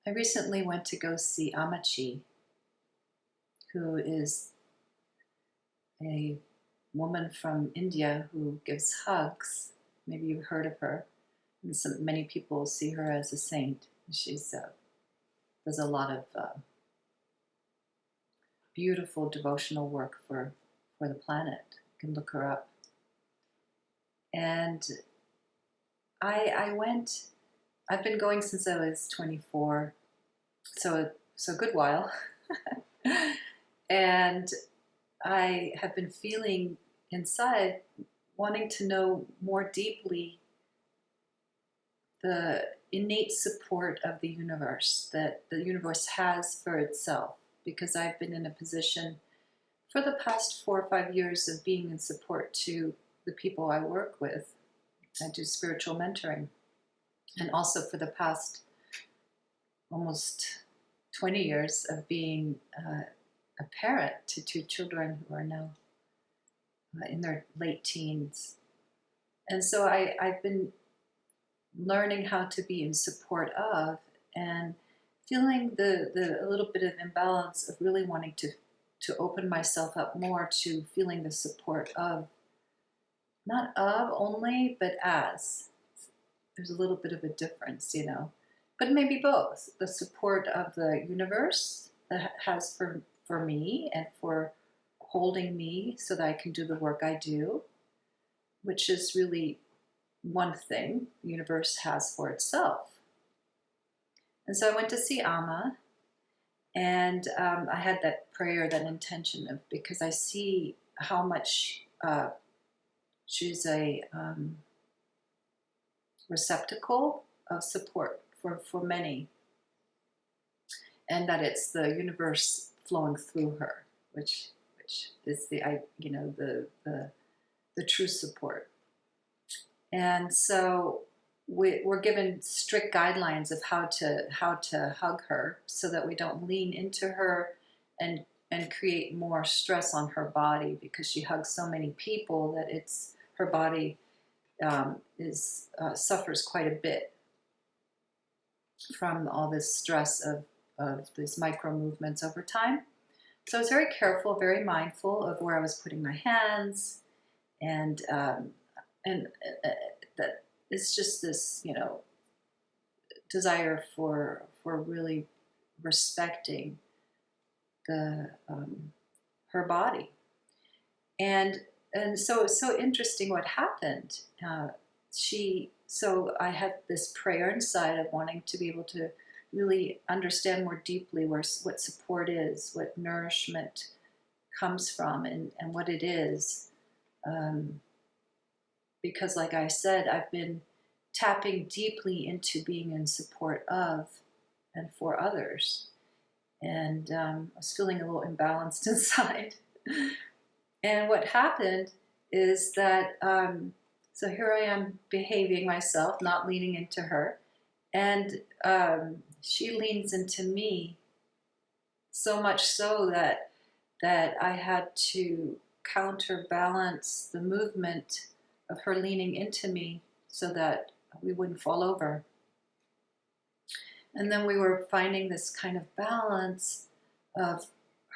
I recently went to go see Ammachi, who is a woman from India who gives hugs. Maybe you've heard of her. And many people see her as a saint. She's does a lot of beautiful devotional work for the planet. You can look her up. And I went. I've been going since I was 24, so a good while. And I have been feeling inside wanting to know more deeply the innate support of the universe that the universe has for itself, because I've been in a position for the past 4 or 5 years of being in support to the people I work with. I do spiritual mentoring, and also for the past almost 20 years of being a parent to two children who are now in their late teens. And so I've been learning how to be in support of, and feeling the a little bit of imbalance of really wanting to open myself up more to feeling the support of, not of only, but as. There's a little bit of a difference, but maybe both. The support of the universe that has for me and for holding me so that I can do the work I do, which is really one thing the universe has for itself. And so I went to see Amma, and I had that prayer, that intention of, because I see how much she's a receptacle of support for many, and that it's the universe flowing through her, which is the true support. And so we're given strict guidelines of how to hug her, so that we don't lean into her and create more stress on her body, because she hugs so many people that her body suffers quite a bit from all this stress of these micro movements over time. So I was very careful, very mindful of where I was putting my hands, and that it's just this, desire for really respecting the her body. And so it's so interesting what happened. So I had this prayer inside of wanting to be able to really understand more deeply what support is, what nourishment comes from, and what it is. Because like I said, I've been tapping deeply into being in support of and for others. And I was feeling a little imbalanced inside. And what happened is that, so here I am behaving myself, not leaning into her. And she leans into me, so much so that I had to counterbalance the movement of her leaning into me so that we wouldn't fall over. And then we were finding this kind of balance of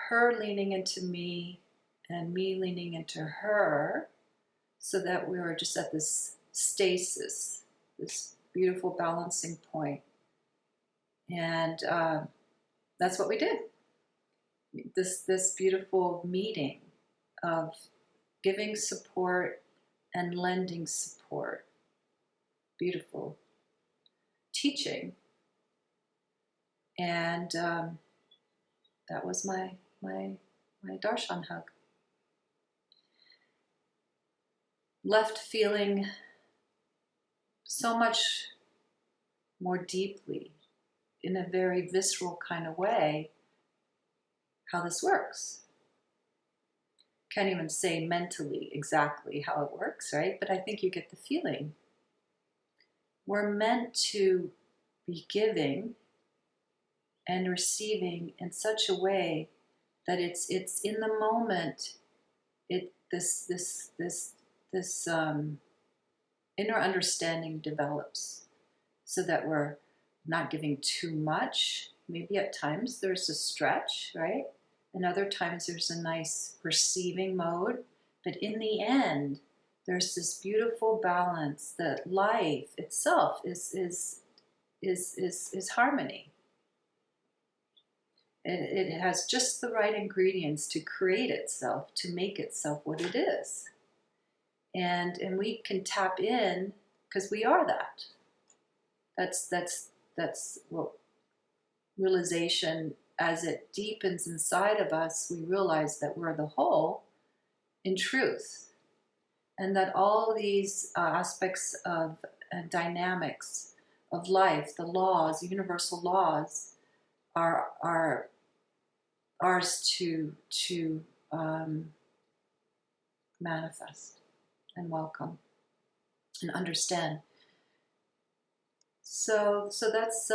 her leaning into me and me leaning into her, so that we were just at this stasis, this beautiful balancing point. And that's what we did. This beautiful meeting of giving support and lending support. Beautiful teaching. And that was my darshan hug. Left feeling so much more deeply, in a very visceral kind of way, how this works. Can't even say mentally exactly how it works, right? But I think you get the feeling. We're meant to be giving and receiving in such a way that it's in the moment. This inner understanding develops, so that we're not giving too much. Maybe at times there's a stretch, right? And other times there's a nice receiving mode. But in the end, there's this beautiful balance that life itself is harmony. It has just the right ingredients to create itself, to make itself what it is. And we can tap in because we are that. That's what realization, as it deepens inside of us, we realize that we're the whole in truth, and that all these aspects of dynamics of life, the laws, the universal laws, are ours to manifest and welcome and understand. So that's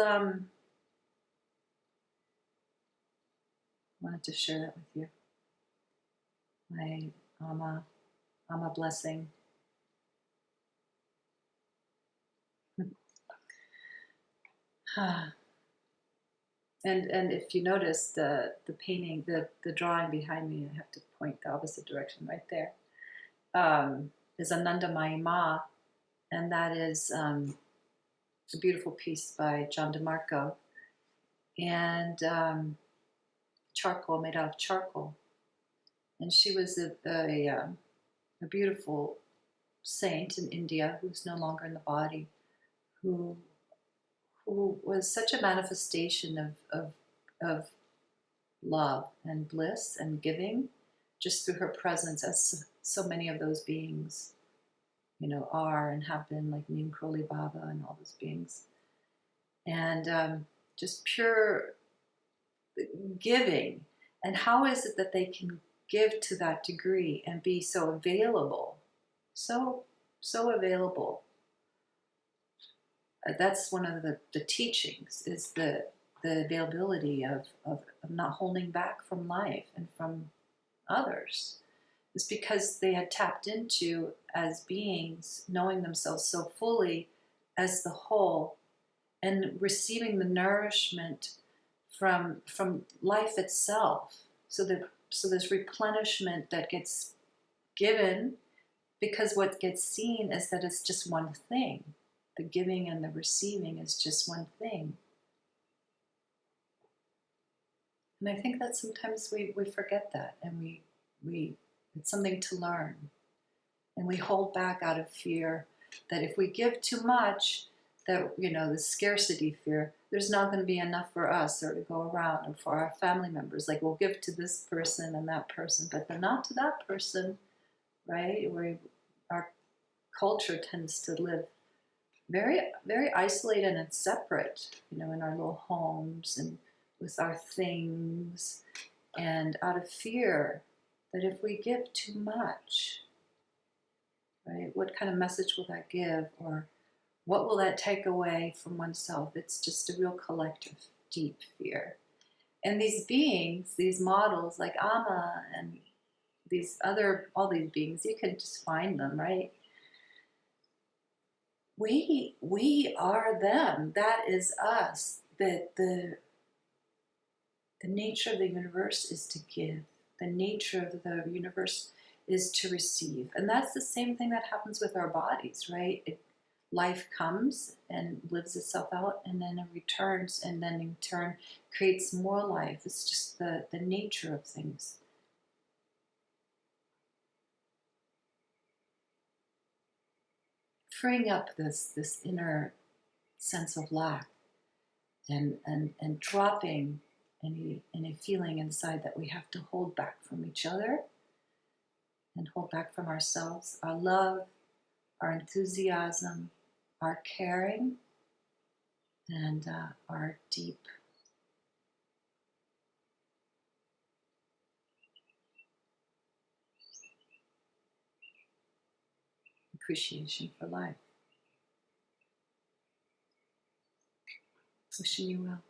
wanted to share that with you. My Amma blessing. And if you notice the painting, the drawing behind me, I have to point the opposite direction right there, is Anandamayi Ma, and that is a beautiful piece by John DeMarco, and charcoal, made out of charcoal. And she was a beautiful saint in India who's no longer in the body, who was such a manifestation of love and bliss and giving, just through her presence, as so many of those beings, are and have been, like Neem Karoli Baba and all those beings. And just pure giving. And how is it that they can give to that degree and be so available, so available? That's one of the teachings, is the availability of not holding back from life and from others. It's because they had tapped into, as beings, knowing themselves so fully as the whole, and receiving the nourishment from life itself. So there's replenishment that gets given, because what gets seen is that it's just one thing. The giving and the receiving is just one thing. And I think that sometimes we forget that, and we it's something to learn. And we hold back out of fear that if we give too much, that, the scarcity fear, there's not going to be enough for us or to go around, or for our family members. Like, we'll give to this person and that person, but then not to that person, right? Our culture tends to live very, very isolated and separate, in our little homes and with our things, and out of fear that if we give too much, right, what kind of message will that give, or what will that take away from oneself? It's just a real collective, deep fear. And these beings, these models like Amma and all these beings, you can just find them, right? We are them. That is us. The nature of the universe is to give. The nature of the universe is to receive. And that's the same thing that happens with our bodies, right? Life comes and lives itself out, and then it returns, and then in turn creates more life. It's just the nature of things. Freeing up this inner sense of lack, and dropping any feeling inside that we have to hold back from each other and hold back from ourselves, our love, our enthusiasm, our caring, and our deep appreciation for life. Wishing you well.